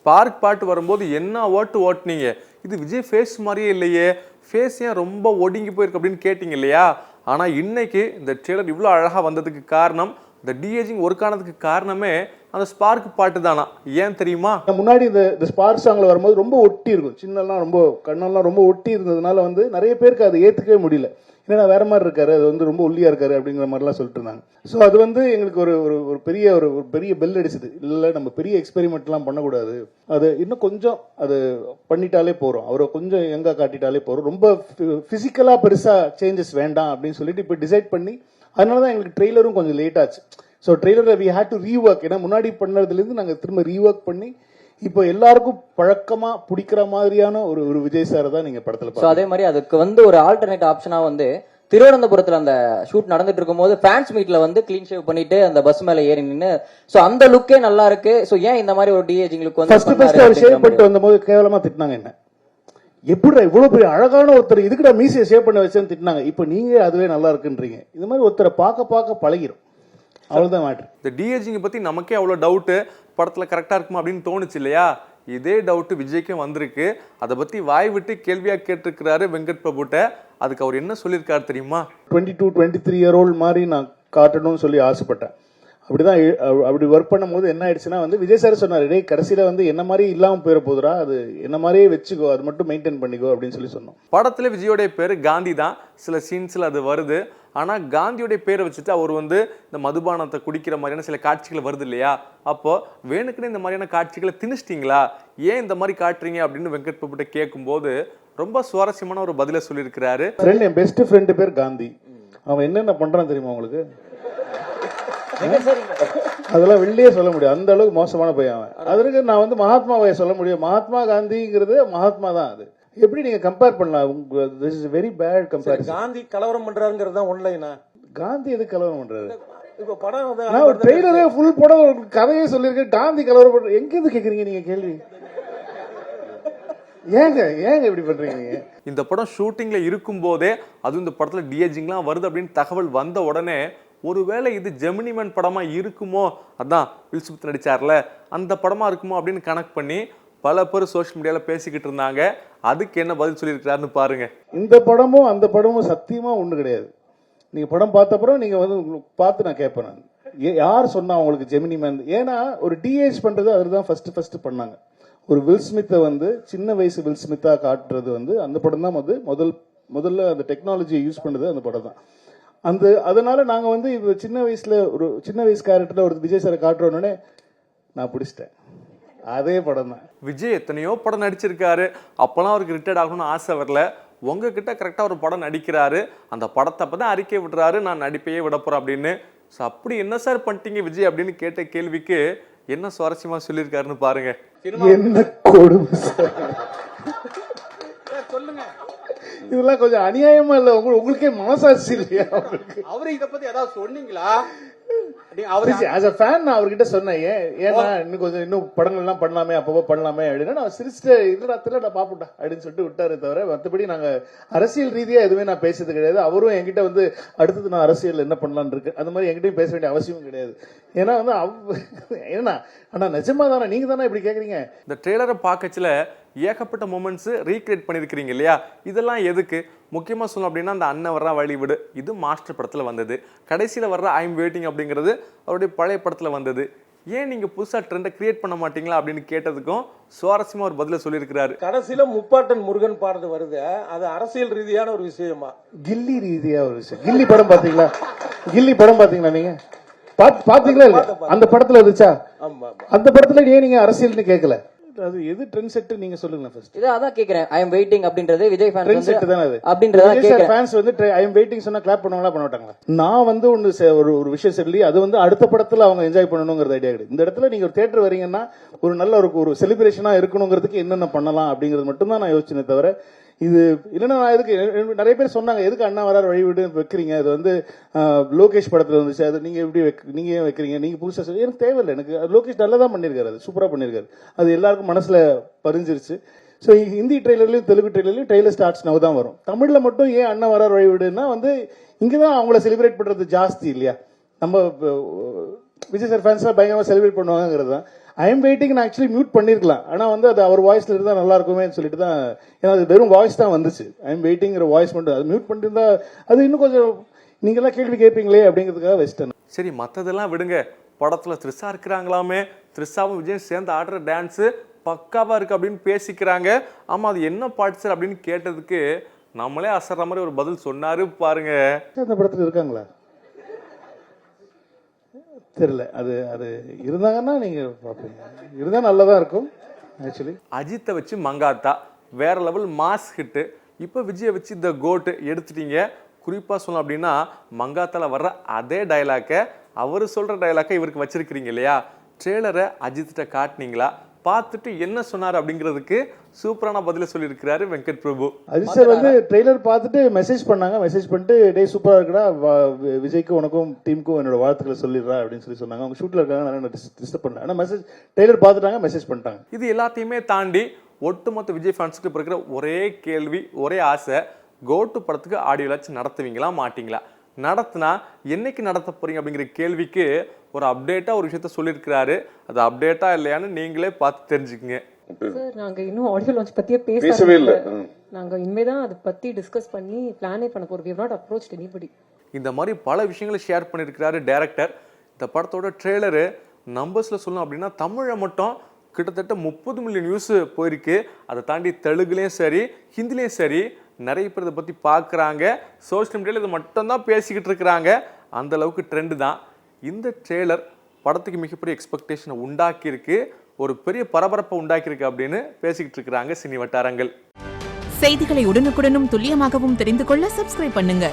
Spark பாட்டு வரும்போது என்ன ஓட்டுனீங்க, இது விஜய் ஃபேஸ் மாதிரியே இல்லையே, ஃபேஸ் ஏன் ரொம்ப ஒடுங்கி போயிருக்கு அப்படின்னு கேட்டிங்க இல்லையா? ஆனால் இன்னைக்கு இந்த ட்ரெய்லர் இவ்வளோ அழகாக வந்ததுக்கு காரணம், இந்த டிஏஜிங் ஒர்க் ஆனதுக்கு காரணமே அந்த ஸ்பார்க் பாட்டு தானா? ஏன் தெரியுமா? முன்னாடி இந்த ஸ்பார்க் சாங்ல வரும்போது ரொம்ப ஒட்டி இருக்கும், சின்னெல்லாம் ரொம்ப கண்ணெல்லாம் ரொம்ப ஒட்டி இருந்ததுனால வந்து நிறைய பேருக்கு அதை ஏற்றுக்கவே முடியல. ஏன்னா வேற மாதிரி இருக்காரு, அது வந்து ரொம்ப ஒல்லியா இருக்காரு அப்படிங்கிற மாதிரிலாம் சொல்லிட்டு இருந்தாங்க. ஸோ அது வந்து எங்களுக்கு ஒரு பெரிய பெல் அடிச்சுது. இல்லை, நம்ம பெரிய எக்ஸ்பெரிமெண்ட்லாம் பண்ணக்கூடாது, அது இன்னும் கொஞ்சம் அது பண்ணிட்டாலே போகிறோம், அவரை கொஞ்சம் எங்க காட்டிட்டாலே போகிறோம், ரொம்ப பிசிக்கலா பெருசா சேஞ்சஸ் வேண்டாம் அப்படின்னு சொல்லிட்டு இப்போ டிசைட் பண்ணி, அதனால தான் எங்களுக்கு ட்ரெய்லரும் கொஞ்சம் லேட் ஆச்சு. ஸோ ட்ரெய்லரை வி ஹேட் டு ரீஒர்க். ஏன்னா முன்னாடி பண்ணதுலேருந்து நாங்கள் திரும்ப ரீஒர்க் பண்ணி இப்போ எல்லாருக்கும் பழக்கமா பிடிக்கிற மாதிரியான ஒரு விஜய் சார் தான் நீங்க படத்துல. அதே மாதிரி அதுக்கு வந்து ஒரு ஆல்டர்னேட் ஆப்ஷனா வந்து திருவனந்தபுரத்துல அந்த ஷூட் நடந்துட்டு இருக்கும்போது ஃபேன்ஸ் மீட்ல வந்து கிளீன் ஷேவ் பண்ணிட்டு அந்த பஸ் மேல ஏறி நின்னு, சோ அந்த லுக்கே நல்லா இருக்கு. சோ ஏன் இந்த மாதிரி ஒரு டிஏஜிங் லுக் வந்து ஃபர்ஸ்ட் அவர் ஷேவ் பண்ணிட்டு வந்தபோது கேவலமா திட்டினாங்க. என்ன எப்படிடா இவ்வளவு பெரிய அழகான ஒருத்தர் இதுக்குடா மீசியை ஷேவ் பண்ண வச்சேன்னு திட்டினாங்க. இப்போ நீங்க அதுவே நல்லா இருக்குன்றீங்க. இந்த மாதிரி ஒருத்தரை பார்க்க பழகிரும், அவ்வளவுதான் மேட்டர். இந்த டிஏஜிங் பத்தி நமக்கே அவ்வளவு டவுட், படத்துல கரெக்டா இருக்குமா அப்படின்னு தோணுச்சு இல்லையா? இதே டவுட் விஜய்க்கும் வந்திருக்கு. அதை பத்தி வாய் விட்டு கேள்வியா கேட்டிருக்கிறாரு வெங்கட் பிரபுட்ட. அதுக்கு அவர் என்ன சொல்லியிருக்காரு தெரியுமா? 22-23 இயர் ஓல்ட் மாதிரி நான் காட்டணும்னு சொல்லி ஆசைப்பட்டேன். அப்படிதான் அப்படி ஒர்க் பண்ணும்போது என்ன ஆயிடுச்சுன்னா வந்து விஜய் சார் சொன்னார், டேய் கடைசியில வந்து என்ன மாதிரி இல்லாம போயிட போதுரா, அது என்ன மாதிரியே வச்சுக்கோ, அது மட்டும் மெயின்டைன் பண்ணிக்கோ அப்படின்னு சொல்லி சொன்னோம். படத்துல விஜயோடைய பேரு காந்தி தான், சில சீன்ஸ்ல அது வருது. ஆனா காந்தியோடைய பேரை வச்சுட்டு அவர் வந்து இந்த மதுபானத்தை குடிக்கிற மாதிரியான சில காட்சிகள் வருது இல்லையா? அப்போ வேணுக்குன்னு இந்த மாதிரியான காட்சிகளை திணிச்சிட்டீங்களா, ஏன் இந்த மாதிரி காட்டுறீங்க அப்படின்னு வெங்கட் பிரபுட்ட கேட்கும்போது ரொம்ப சுவாரஸ்யமான ஒரு பதில சொல்லியிருக்கிறாரு. என் பெஸ்ட் ஃப்ரெண்டு பேர் காந்தி. அவன் என்னென்ன பண்றான் தெரியுமா உங்களுக்கு? அதெல்லாம் வெளியே சொல்ல முடியும், அந்த அளவுக்கு மோசமான பையன் அவன். அதற்கு நான் வந்து மகாத்மாவை சொல்ல முடியும். மகாத்மா காந்திங்கிறது மகாத்மா தான். அது எப்படி நீங்க கம்பேர் பண்ணலாம்? This is very bad comparison. Gandhi கலவரம் பண்றாருங்கிறது தான் ஒன்லைனா. காந்தி எது கலவரம் பண்றாரு? இப்ப படம் நான் ஒரு ட்ரெய்லரே ஃபுல் படம் கதையே சொல்லியிருக்கேன். காந்தி கலவரம் பண்ற எங்க இருந்து கேக்குறீங்க நீங்க கேள்வி? ஏங்க இப்படி பண்றீங்க நீங்க? இந்த படம் ஷூட்டிங்ல இருக்கும் போதே, அதுவும் இந்த படத்துல டிஏஜிங்லாம் வருது அப்படின்னு தகவல் வந்த உடனே, ஒருவேளை இது ஜெமினி மேன் படமா இருக்குமோ, அதான் வில் ஸ்மித் நடிச்சார்ல அந்த படமா இருக்குமோ அப்படின்னு கனெக்ட் பண்ணி பல பேர் சோஷியல் மீடியால பேசிக்கிட்டு இருந்தாங்க. அதுக்கு என்ன பதில் சொல்லியிருக்கிறாருன்னு பாருங்க. இந்த படமும் அந்த படமும் சத்தியமா ஒண்ணு கிடையாது. நீங்க படம் பார்த்த அப்புறம் நீங்க வந்து பார்த்து நான் கேட்பேன், நான் யார் சொன்னா உங்களுக்கு ஜெமினி மேன்? ஏன்னா ஒரு டிஏஜ் பண்றது அதுதான் ஃபர்ஸ்ட் பண்ணாங்க. ஒரு வில் ஸ்மித்தை வந்து சின்ன வயசு வில் ஸ்மித்தா காட்டுறது வந்து அந்த படம் தான் வந்து முதல்ல அந்த டெக்னாலஜியை யூஸ் பண்ணது அந்த படம் தான். அதனால நாங்க வந்து இப்போ சின்ன வயசு கேரக்டர்ல ஒரு விஜய் சாரை காட்டுறோன்னே நான் பிடிச்சிட்டேன். அதே படம் தான். விஜய் எத்தனையோ படம் நடிச்சிருக்காரு, அப்பெல்லாம் அவருக்கு ரிட்டையர்ட் ஆகணும்னு ஆசை வரல. உங்ககிட்ட கரெக்டா ஒரு படம் நடிக்கிறாரு, அந்த படத்தை அப்பதான் அறிக்கை விடுறாரு, நான் நடிப்பையே விட போறேன் அப்படின்னு. அப்படி என்ன சார் பண்ணிட்டீங்க விஜய் அப்படின்னு கேட்ட கேள்விக்கு என்ன சுவாரஸ்யமா சொல்லியிருக்காருன்னு பாருங்க. என்ன கொடுமை சொல்லுங்க. இதெல்லாம் கொஞ்சம் அநியாயமா இல்ல? உங்களுக்கே மனசாட்சி இல்லையா? அவரு இத பத்தி ஏதாவது சொன்னீங்களா? அவர்கிட்ட சொன்னேன், ஏன்னா இன்னும் படங்கள்லாம் பண்ணலாமே, அப்பப்போ பண்ணலாமே அப்படின்னா நான் சிரிச்சுட்டு இல்ல பாப்புட்டா அப்படின்னு சொல்லிட்டு விட்டாரு. தவிர மற்றபடி நாங்க அரசியல் ரீதியா எதுவுமே நான் பேசுறது கிடையாது. அவரும் என்கிட்ட வந்து அடுத்தது நான் அரசியல் என்ன பண்ணலான்னு இருக்கு அந்த மாதிரி என்கிட்டயும் பேச வேண்டிய அவசியமும் கிடையாது. ஏன்னா வந்து ஏன்னா ஆனா நிஜமா தானே நீங்க தானே இப்படி கேக்குறீங்க? இந்த ட்ரெய்லரை பார்க்கச்சுல ஏகப்பட்ட மூமெண்ட்ஸ் ரீக்ரியேட் பண்ணியிருக்கிறீங்க இல்லையா? இதெல்லாம் எதுக்கு? முக்கியமாக சொல்லணும் அப்படின்னா அந்த அண்ணன் வர்ற வழிவிடு, இது மாஸ்டர் படத்தில் வந்தது. கடைசியில் வர்ற ஐ எம் வெயிட்டிங் அப்படிங்கிறது அவருடைய பழைய படத்தில் வந்தது. ஏன் நீங்கள் புதுசாக ட்ரெண்டை கிரியேட் பண்ண மாட்டீங்களா அப்படின்னு கேட்டதுக்கும் சுவாரஸ்யமாக ஒரு பதில சொல்லியிருக்கிறாரு. கடைசியில் முப்பாட்டன் முருகன் பாடுறது வருது, அது அரசியல் ரீதியான ஒரு விஷயமா? கில்லி ரீதியா ஒரு விஷயம். கில்லி படம் பாத்தீங்களா நீங்க? பாத்தீங்களா? அந்த படத்துல இருந்துச்சா? அந்த படத்துல ஏன் நீங்க அரசியல்னு கேட்கல? அது எது ட்ரெண்ட் செட் நீங்க சொல்லுங்க ஃபர்ஸ்ட். இத அதான் கேக்குறேன். ஐ அம் வெயிட்டிங் அப்படின்றது விஜய் ஃபேன்ஸ் ட்ரெண்ட் செட் தான அது அப்படின்றத கேக்குறேன். ஃபேன்ஸ் வந்து ஐ அம் வெயிட்டிங் சொன்னா கிளாப் பண்ணுவாங்களா பண்ண மாட்டாங்களா? நான் வந்து ஒரு விஷயம் சொல்லி அது வந்து அடுத்த படத்துல அவங்க என்ஜாய் பண்ணணும்ங்கறது ஐடியா கிடையாது. இந்த இடத்துல நீங்க ஒரு தியேட்டர் வரீங்கன்னா ஒரு நல்ல ஒரு செலிப்ரேஷனா இருக்கணுங்கிறதுக்கு என்னென்ன பண்ணலாம் அப்படிங்கிறது மட்டும் தான் நான் யோசிச்சேனே தவிர இது இல்லைன்னா நான் எதுக்கு நிறைய பேர் சொன்னாங்க எதுக்கு அண்ணா வராரு வழிவிடு வைக்கிறீங்க, அது வந்து லோகேஷ் படத்துல வந்துச்சு, அது நீங்க எப்படி நீங்க ஏன் வைக்கிறீங்க, நீங்க புதுசா சொல்லி எனக்கு தேவையில்லை. எனக்கு லோகேஷ் நல்லா தான் பண்ணிருக்காரு, அது சூப்பரா பண்ணிருக்காரு, அது எல்லாருக்கும் மனசுல பதிஞ்சிருச்சு. ஸோ ஹிந்தி ட்ரெய்லர்லயும் தெலுங்கு ட்ரெய்லர்லயும் ட்ரெய்லர் ஸ்டார்ட்ஸ் நவ் தான் வரும். தமிழ்ல மட்டும் ஏன் அண்ணா வராரு வழிவிடுன்னா வந்து இங்கதான் அவங்கள செலிப்ரேட் பண்றது ஜாஸ்தி இல்லையா? நம்ம விஜய் சார் ஃபேன்ஸ்லாம் பயங்கரமா செலிப்ரேட் பண்ணுவாங்கிறது தான். ஐ எம் வெயிட்டிங் நான் ஆக்சுவலி மியூட் பண்ணிருக்கலாம், ஆனா வந்து அது அவர் வாய்ஸ்ல இருந்தா நல்லா இருக்குமே சொல்லிட்டு தான், ஏன்னா அது வெறும் வாய்ஸ் தான் வந்துச்சு, ஐ எம் வெயிட்டிங்கிற வாய்ஸ் மட்டும், அது மியூட் பண்ணிருந்தா அது இன்னும் கொஞ்சம் நீங்களாம் கேள்வி கேட்பீங்களே அப்படிங்கிறதுக்காக வச்சிட்டேன். சரி, மற்றதெல்லாம் விடுங்க, படத்தில் த்ரிஷா இருக்கிறாங்களாமே, த்ரிஷாவும் விஜய் சேர்ந்து ஆடுற டான்ஸு பக்காவாக இருக்குது அப்படின்னு பேசிக்கிறாங்க. ஆமாம், அது என்ன பாட்டு சார் அப்படின்னு கேட்டதுக்கு நம்மளே அசர்ற மாதிரி ஒரு பதில் சொன்னாரு பாருங்க. அந்த படத்தில் இருக்காங்களா தெரியல, அது அது இருந்தாங்கன்னா நீங்கள் பார்ப்பீங்க, இருந்தால் நல்லதாக இருக்கும். ஆக்சுவலி அஜித்தை வச்சு மங்காத்தா வேற லெவல் மாஸ் ஹிட்டு, இப்போ விஜயை வச்சு த கோட்டு எடுத்துட்டீங்க. குறிப்பாக சொல்லணும் அப்படின்னா மங்காத்தால வர்ற அதே டைலாக்கை, அவர் சொல்கிற டைலாக்கை இவருக்கு வச்சிருக்கிறீங்க இல்லையா? ட்ரெய்லரை அஜித்திட்ட காட்டினீங்களா? பார்த்துட்டு என்ன சொன்னார் அப்படிங்கிறதுக்கு சூப்பரான பதில சொல்லியிருக்கிறாரு வெங்கட் பிரபு. அஜித் சார் வந்து ட்ரெய்லர் பார்த்துட்டு மெசேஜ் பண்ணாங்க, மெசேஜ் பண்ணிட்டு டே சூப்பராக இருக்குடா, விஜய்க்கும் உனக்கும் டீமுக்கும் என்னோட வாழ்த்துக்களை சொல்லிடுறா அப்படின்னு சொல்லி சொன்னாங்க. அவங்க ஷூட்டில் இருக்காங்க, நான் டிஸ்டர்ப் பண்ணேன், ஆனால் மெசேஜ் ட்ரெய்லர் பார்த்துட்டாங்க, மெசேஜ் பண்ணிட்டாங்க. இது எல்லாத்தையுமே தாண்டி ஒட்டுமொத்த விஜய் ஃபேன்ஸுக்கு இப்போ இருக்கிற ஒரே கேள்வி, ஒரே ஆசை, கோட்டு படத்துக்கு ஆடியோ லான்ச் நடத்துவீங்களா மாட்டீங்களா? நடத்தினா என்னைக்கு நடத்த போறீங்க அப்படிங்கிற கேள்விக்கு ஒரு அப்டேட்டா ஒரு விஷயத்த சொல்லியிருக்கிறாரு. அது அப்டேட்டா இல்லையான்னு நீங்களே பார்த்து தெரிஞ்சுக்கங்க. சார், நாங்க இன்னும் ஆடியோ லான்ச் பத்தியே பேசவே இல்லை. நாங்க இனிமேதான் அதை பத்தி டிஸ்கஸ் பண்ணி பிளானே பண்ண போறோம். we have not approached anybody. இந்த மாதிரி பல விஷயங்களை ஷேர் பண்ணியிருக்கிறாரு டைரக்டர். இந்த படத்தோட ட்ரெய்லரு நம்பர்ஸ்ல சொல்லணும் அப்படின்னா தமிழை மட்டும் கிட்டத்தட்ட 30 மில்லியன் வியூஸ் போயிருக்கு. அதை தாண்டி தெலுங்குலேயும் சரி, ஹிந்திலையும் சரி நிறைய பேர் இதை பற்றி பார்க்குறாங்க. சோஷியல் மீடியாவில் இதை மட்டும்தான் பேசிக்கிட்டு இருக்கிறாங்க. அந்த அளவுக்கு ட்ரெண்டு தான். இந்த ட்ரெய்லர் படத்துக்கு மிகப்பெரிய எக்ஸ்பெக்டேஷனை உண்டாக்கியிருக்கு, ஒரு பெரிய பரபரப்பை உண்டாக்கியிருக்கு அப்படின்னு பேசிக்கிட்டு இருக்கிறாங்க சினி வட்டாரங்கள். செய்திகளை உடனுக்குடனும் துல்லியமாகவும் தெரிந்து கொள்ள சப்ஸ்கிரைப் பண்ணுங்க.